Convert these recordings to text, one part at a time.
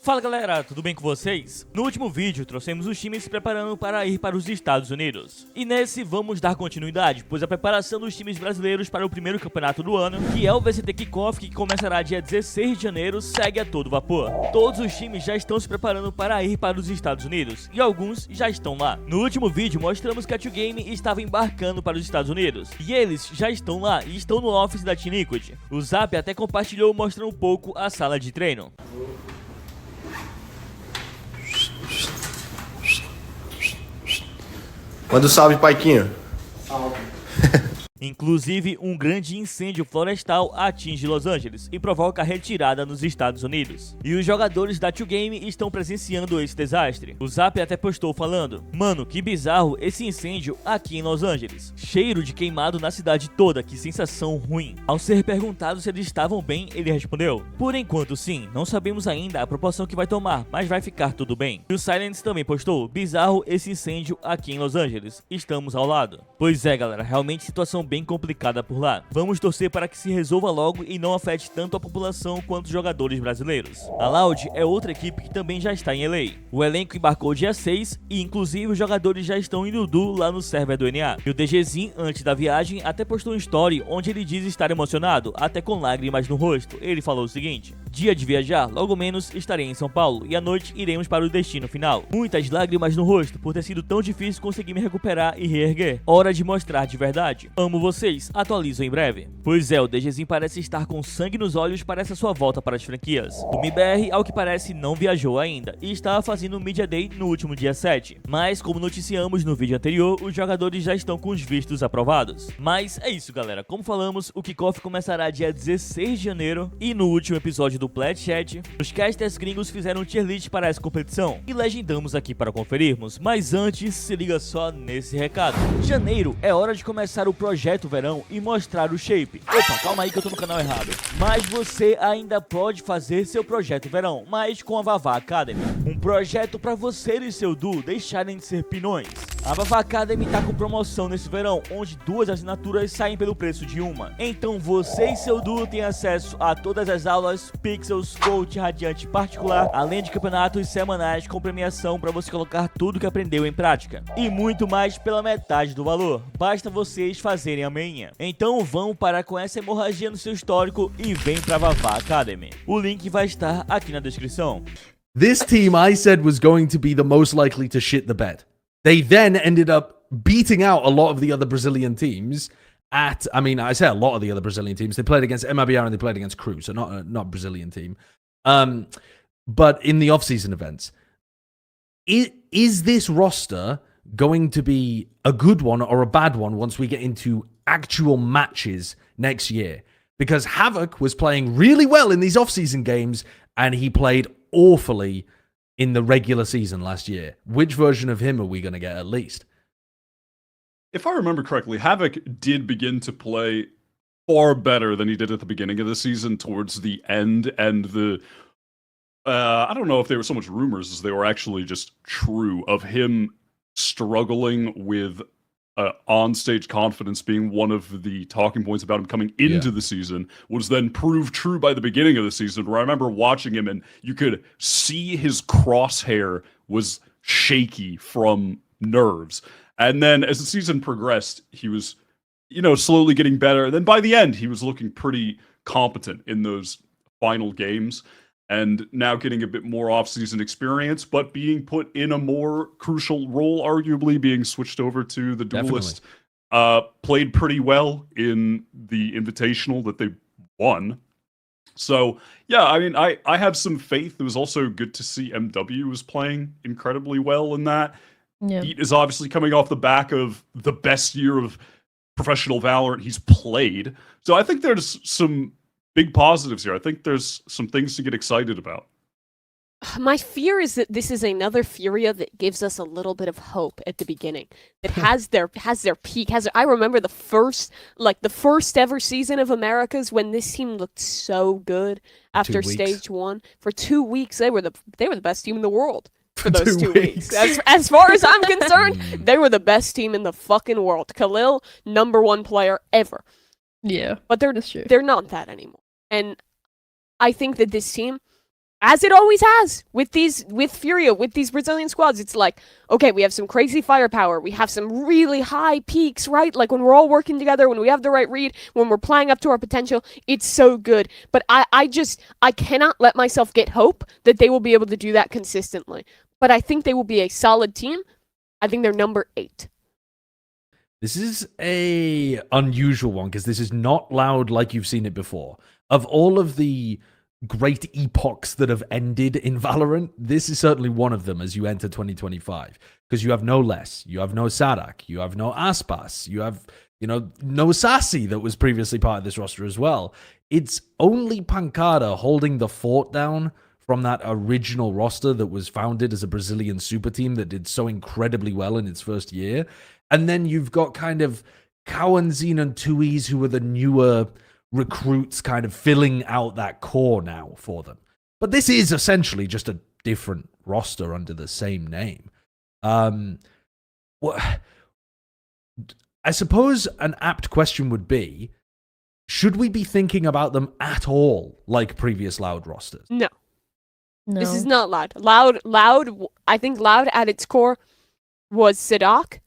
Fala galera, tudo bem com vocês? No último vídeo trouxemos os times se preparando para ir para os Estados Unidos. E nesse vamos dar continuidade, pois a preparação dos times brasileiros para o primeiro campeonato do ano, que é o VCT Kickoff, que começará dia 16 de janeiro, segue a todo vapor. Todos os times já estão se preparando para ir para os Estados Unidos, e alguns já estão lá. No último vídeo mostramos que a 2Game estava embarcando para os Estados Unidos, e eles já estão lá e estão no office da Team Liquid. O Zap até compartilhou mostrando um pouco a sala de treino. Manda um salve, Paiquinho. Inclusive, um grande incêndio florestal atinge Los Angeles e provoca a retirada nos Estados Unidos. E os jogadores da 2Game estão presenciando esse desastre. O Zap até postou falando: "Mano, que bizarro esse incêndio aqui em Los Angeles. Cheiro de queimado na cidade toda, que sensação ruim." Ao ser perguntado se eles estavam bem, ele respondeu: "Por enquanto sim, não sabemos ainda a proporção que vai tomar, mas vai ficar tudo bem." E o Silence também postou: "Bizarro esse incêndio aqui em Los Angeles. Estamos ao lado." Pois é, galera, realmente situação bem complicada por lá. Vamos torcer para que se resolva logo e não afete tanto a população quanto os jogadores brasileiros. A Loud é outra equipe que também já está em LA. O elenco embarcou dia 6 e inclusive os jogadores já estão em Dudu lá no server do NA. E o DGzinho, antes da viagem, até postou um story onde ele diz estar emocionado, até com lágrimas no rosto. Ele falou o seguinte: "Dia de viajar, logo menos estarei em São Paulo e à noite iremos para o destino final. Muitas lágrimas no rosto por ter sido tão difícil conseguir me recuperar e reerguer. Hora de mostrar de verdade. Amo vocês, atualizo em breve." Pois é, o DGzinho parece estar com sangue nos olhos para essa sua volta para as franquias. O MIBR, ao que parece, não viajou ainda e estava fazendo o Media Day no último dia 7. Mas, como noticiamos no vídeo anterior, os jogadores já estão com os vistos aprovados. Mas é isso, galera. Como falamos, o Kickoff começará dia 16 de janeiro e no último episódio do Plat Chat, os casters gringos fizeram um tier list para essa competição e legendamos aqui para conferirmos. Mas antes, se liga só nesse recado. Janeiro é hora de começar o projeto verão e mostrar o shape. Opa, calma aí que eu tô no canal errado. Mas você ainda pode fazer seu projeto verão, mas com a Vavá Academy. Um projeto para você e seu duo deixarem de ser pinões. A Vavá Academy tá com promoção nesse verão, onde 2 assinaturas saem pelo preço de uma. Então você e seu duo têm acesso a todas as aulas, pixels, coach, radiante particular, além de campeonatos semanais com premiação para você colocar tudo que aprendeu em prática. E muito mais pela metade do valor. Basta vocês fazerem a meinha. Então vão parar com essa hemorragia no seu histórico e vem pra Vavá Academy. O link vai estar aqui na descrição. This team I said was going to be the most likely to shit the bed. They then ended up beating out a lot of the other Brazilian teams I say a lot of the other Brazilian teams. They played against MIBR and they played against Crew, so not a Brazilian team. But in the off-season events, is this roster going to be a good one or a bad one once we get into actual matches next year? Because Havoc was playing really well in these off-season games, and he played awfully in the regular season last year. Which version of him are we going to get at least? If I remember correctly, Havoc did begin to play far better than he did at the beginning of the season towards the end, and I don't know if they were so much rumors as they were actually just true of him struggling with on-stage confidence being one of the talking points about him coming into the season, was then proved true by the beginning of the season, where I remember watching him and you could see his crosshair was shaky from nerves. And then as the season progressed, he was, slowly getting better. And then by the end, he was looking pretty competent in those final games. And now getting a bit more off-season experience, but being put in a more crucial role, arguably being switched over to the Duelist. Played pretty well in the Invitational that they won. So, yeah, I have some faith. It was also good to see MW was playing incredibly well in that. Yeah. Heat is obviously coming off the back of the best year of professional Valorant he's played. So I think there's some big positives here. I think there's some things to get excited about. My fear is that this is another Furia that gives us a little bit of hope at the beginning. That has their peak. I remember the first ever season of Americas when this team looked so good after stage 1. For 2 weeks, they were the best team in the world. For those 2 weeks. As far as I'm concerned, they were the best team in the fucking world. Khalil, #1 player ever. Yeah, But that's true. they're not that anymore. And I think that this team As it always has with Furia, with these Brazilian squads. It's like, okay, we have some crazy firepower. We have some really high peaks, right? Like when we're all working together, when we have the right read, when we're playing up to our potential, it's so good. But I cannot let myself get hope that they will be able to do that consistently. But I think they will be a solid team. I think they're number 8. This is a unusual one because this is not Loud like you've seen it before. Of all of the great epochs that have ended in Valorant, this is certainly one of them as you enter 2025. Because you have no Less, you have no Sadak, you have no Aspas, you have, no Sassy that was previously part of this roster as well. It's only Pancada holding the fort down from that original roster that was founded as a Brazilian super team that did so incredibly well in its first year. And then you've got kind of Cowanzine and Tui's, who are the newer recruits kind of filling out that core now for them. But this is essentially just a different roster under the same name. I suppose an apt question would be, should we be thinking about them at all like previous Loud rosters? No. No. This is not Loud. Loud, I think Loud at its core was Sadak.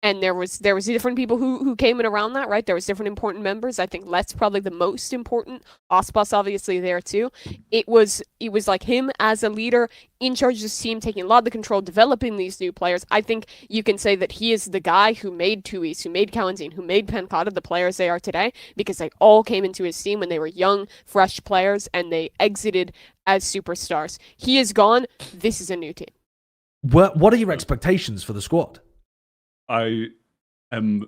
And there was different people who came in around that, right? There was different important members. I think Let's probably the most important. Aspas obviously there too. It was like him as a leader in charge of this team, taking a lot of the control, developing these new players. I think you can say that he is the guy who made Tuis, who made Cowanzine, who made Pancada the players they are today, because they all came into his team when they were young, fresh players, and they exited as superstars. He is gone. This is a new team. What are your expectations for the squad? I am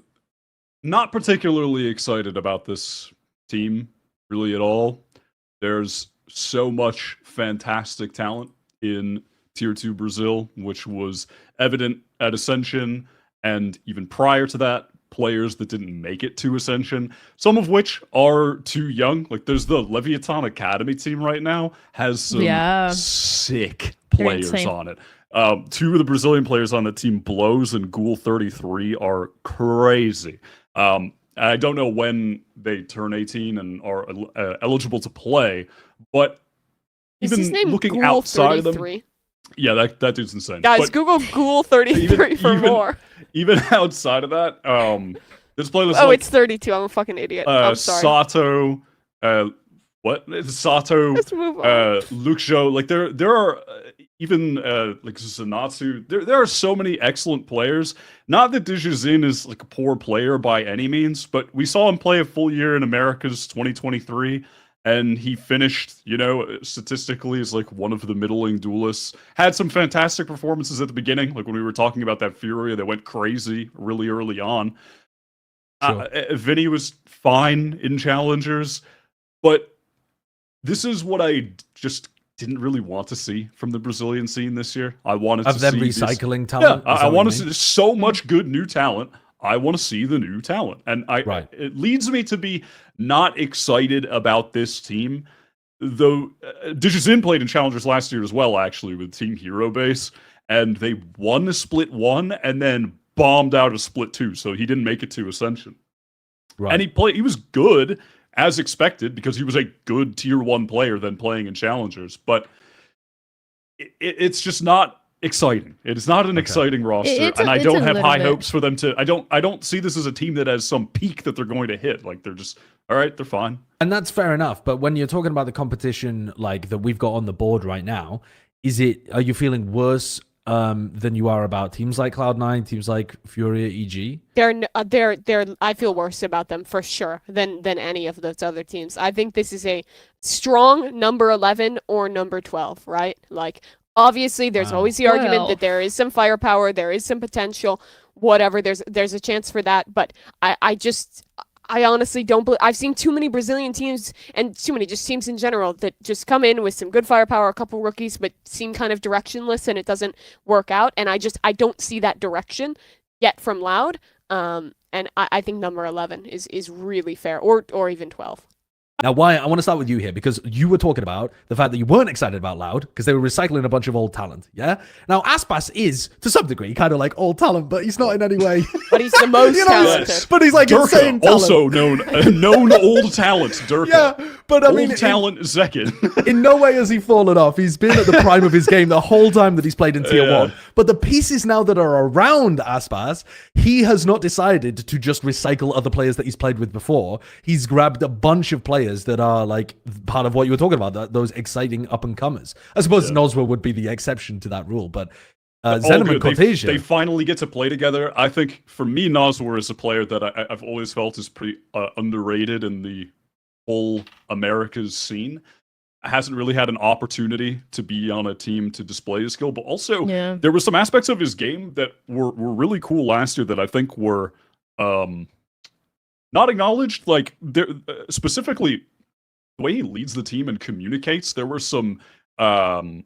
not particularly excited about this team, really at all. There's so much fantastic talent in Tier 2 Brazil, which was evident at Ascension, and even prior to that, players that didn't make it to Ascension, some of which are too young. Like, there's the Leviathan Academy team right now, has some sick players on it. 2 of the Brazilian players on the team, Blows and Ghoul33, are crazy. I don't know when they turn 18 and are eligible to play, but even looking outside of them, yeah, that dude's insane. Guys, but Google Ghoul33 for more. Even outside of that, there's playlists Oh, like, it's 32. I'm a fucking idiot. I'm sorry. Sato, Sato, Let's move on. Luxo, like there are even like Zanatsu. There are so many excellent players. Not that Dijuzin is like a poor player by any means, but we saw him play a full year in America's 2023, and he finished, statistically as like one of the middling duelists. Had some fantastic performances at the beginning, like when we were talking about that Furia that went crazy really early on. Sure. Vinny was fine in challengers, but this is what I just didn't really want to see from the Brazilian scene this year. I wanted to see them recycling talent. Yeah, I want to see. There's so much good new talent. I want to see the new talent, and it leads me to be not excited about this team. Though Dijuzin played in challengers last year as well, actually, with Team Hero Base, and they won a split 1 and then bombed out a split 2, so he didn't make it to Ascension. Right. And he was good, as expected, because he was a good tier 1 player then playing in challengers, but it's just not exciting. It is not an exciting roster, and I don't have high hopes for them to. I don't see this as a team that has some peak that they're going to hit. Like, they're just all right. They're fine, and that's fair enough. But when you're talking about the competition like that we've got on the board right now, are you feeling worse than you are about teams like Cloud9, teams like Furia, e.g.? They're. I feel worse about them for sure than any of those other teams. I think this is a strong number 11 or number 12, right? Like, obviously, there's always the argument that there is some firepower, there is some potential, whatever. There's a chance for that, but I honestly don't believe. I've seen too many Brazilian teams and too many just teams in general that just come in with some good firepower, a couple rookies, but seem kind of directionless and it doesn't work out. And I don't see that direction yet from Loud. And I think number 11 is really fair, or even 12. Now, why I want to start with you here, because you were talking about the fact that you weren't excited about Loud because they were recycling a bunch of old talent. Yeah. Now, Aspas is to some degree kind of like old talent, but he's not in any way. But he's the most You know, talented. Yes. But he's like insane Durka, talent. also known old talent. Durka. Yeah, but I old mean, talent Zekin. in no way has he fallen off. He's been at the prime of his game the whole time that he's played in Tier 1. But the pieces now that are around Aspas, he has not decided to just recycle other players that he's played with before. He's grabbed a bunch of players that are like part of what you were talking about, those exciting up-and-comers. I suppose Nozwa would be the exception to that rule, but Zenom and Cortesia... They finally get to play together. I think, for me, Nozwa is a player that I've always felt is pretty underrated in the whole Americas scene. Hasn't really had an opportunity to be on a team to display his skill, but also there were some aspects of his game that were really cool last year that I think were not acknowledged. Like, specifically, the way he leads the team and communicates. There were some clips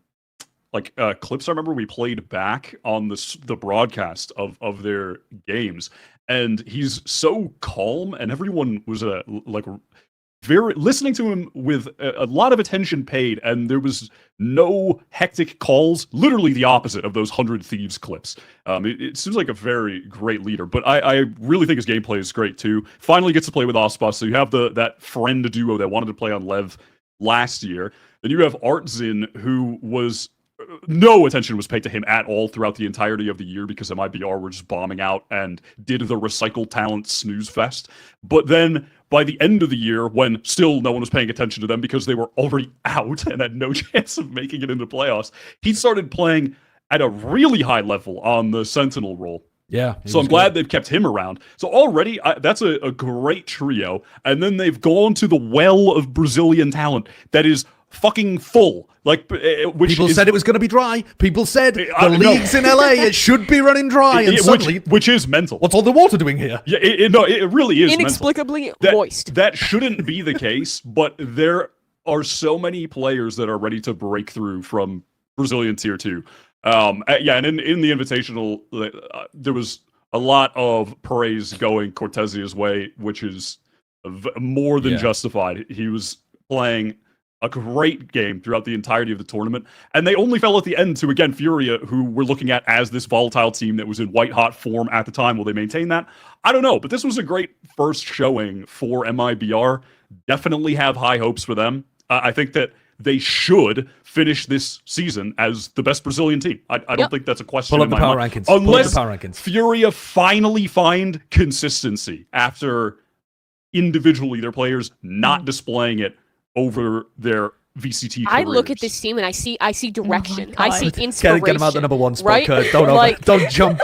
I remember we played back on the broadcast of their games, and he's so calm, and everyone was very listening to him with a lot of attention paid, and there was no hectic calls. Literally the opposite of those 100 Thieves clips. It seems like a very great leader, but I really think his gameplay is great too. Finally gets to play with Aspas, so you have that friend duo that wanted to play on Lev last year. Then you have Artzin, who was no attention was paid to him at all throughout the entirety of the year because MIBR were just bombing out and did the recycled talent snooze fest. But then by the end of the year, when still no one was paying attention to them because they were already out and had no chance of making it into playoffs, he started playing at a really high level on the Sentinel role. Yeah. So I'm glad they've kept him around. So already, that's a great trio. And then they've gone to the well of Brazilian talent that is fucking full. Like, people said it was going to be dry. People said the leagues in LA, it should be running dry. And suddenly, which is mental. What's all the water doing here? Yeah, it really is inexplicably mental. moist. That shouldn't be the case, but there are so many players that are ready to break through from Brazilian Tier 2. And in the Invitational, there was a lot of praise going Cortesia's way, which is more than justified. He was playing a great game throughout the entirety of the tournament, and they only fell at the end to, again, Furia, who we're looking at as this volatile team that was in white-hot form at the time. Will they maintain that? I don't know, but this was a great first showing for MIBR. Definitely have high hopes for them. I think that they should finish this season as the best Brazilian team. I don't think that's a question. Pull up the power rankings. Unless Furia finally find consistency after individually their players not displaying it over their VCT careers. I look at this team and I see direction. I see inspiration. Get them out the number one spot, right? Kurt. Don't jump.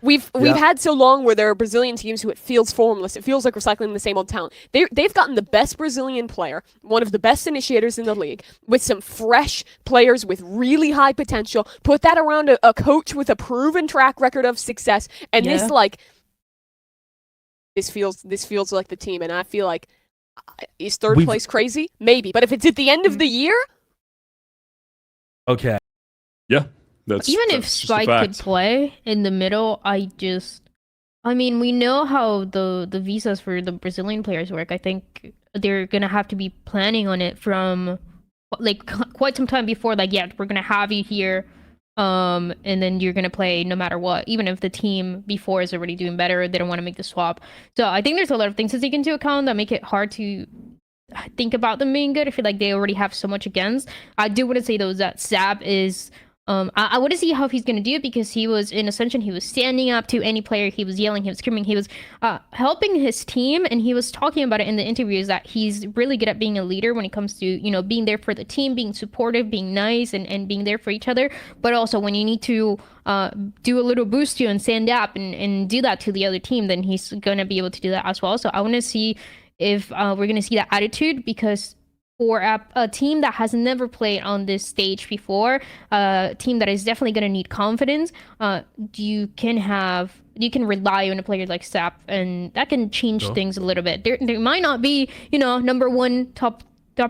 We've had so long where there are Brazilian teams who it feels formless. It feels like recycling the same old talent. They've gotten the best Brazilian player, one of the best initiators in the league, with some fresh players with really high potential. Put that around a coach with a proven track record of success, and this feels like the team. And I feel like, is third place crazy? Maybe, but if it's at the end of the year, okay. Yeah. Even if Spike could play in the middle, we know how the visas for the Brazilian players work. I think they're gonna have to be planning on it from quite some time before. We're gonna have you here, and then you're gonna play no matter what. Even if the team before is already doing better, they don't want to make the swap. So I think there's a lot of things to take into account that make it hard to think about them being good. I feel like they already have so much against. I do want to say though that Zap is. I want to see how he's going to do it, because he was in Ascension, he was standing up to any player, he was yelling, he was screaming, he was helping his team, and he was talking about it in the interviews that he's really good at being a leader when it comes to, being there for the team, being supportive, being nice, and being there for each other. But also when you need to do a little boost you and stand up and do that to the other team, then he's going to be able to do that as well. So I want to see if we're going to see that attitude, because for a team that has never played on this stage before, a team that is definitely going to need confidence, you can rely on a player like Sap, and that can change things a little bit. There might not be, number one, top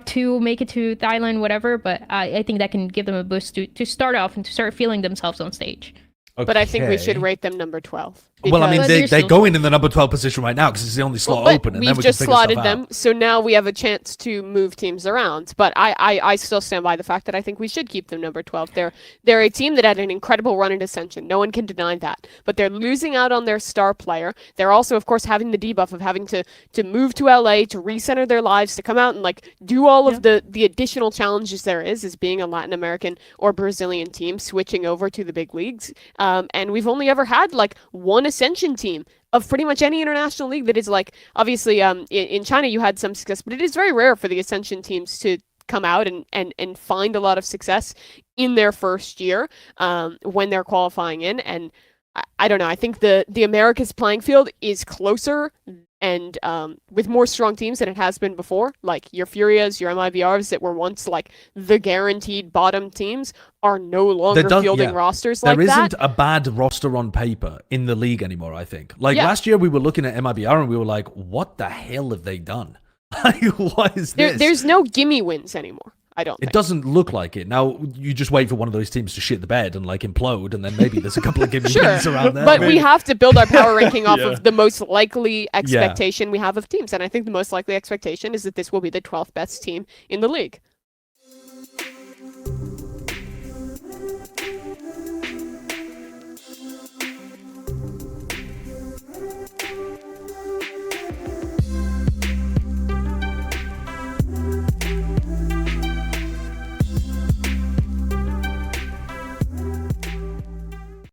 two, make it to the island, whatever, but I think that can give them a boost to start off and to start feeling themselves on stage. Okay. But I think we should rate them number 12. Well, I mean, But they're still- going in the number 12 position right now because it's the only slot But open, and we've then we just can figure slotted stuff them, out. so now we have a chance to move teams around. But I still stand by the fact that I think we should keep them number 12. They're a team that had an incredible run in Ascension. No one can deny that. But they're losing out on their star player. They're also, of course, having the debuff of having to move to LA, to recenter their lives, to come out and like do all of the additional challenges there is as being a Latin American or Brazilian team switching over to the big leagues. And we've only ever had like one Ascension team of pretty much any international league that is like, obviously in China you had some success, but it is very rare for the Ascension teams to come out and find a lot of success in their first year when they're qualifying in. And I don't know, I think the Americas playing field is closer and with more strong teams than it has been before. Like your Furias, your MIBRs that were once like the guaranteed bottom teams are no longer fielding rosters like there that. There isn't a bad roster on paper in the league anymore, I think. Like Yeah. last year we were looking at MIBR and we were like, what the hell have they done? Like, what is this? There's no gimme wins anymore, I don't It think. doesn't look like it. Now, you just wait for one of those teams to shit the bed and like implode, and then maybe there's a couple of gimme Sure, wins around there. but we have to build our power ranking off Yeah. of the most likely expectation we have of teams. And I think the most likely expectation is that this will be the 12th best team in the league.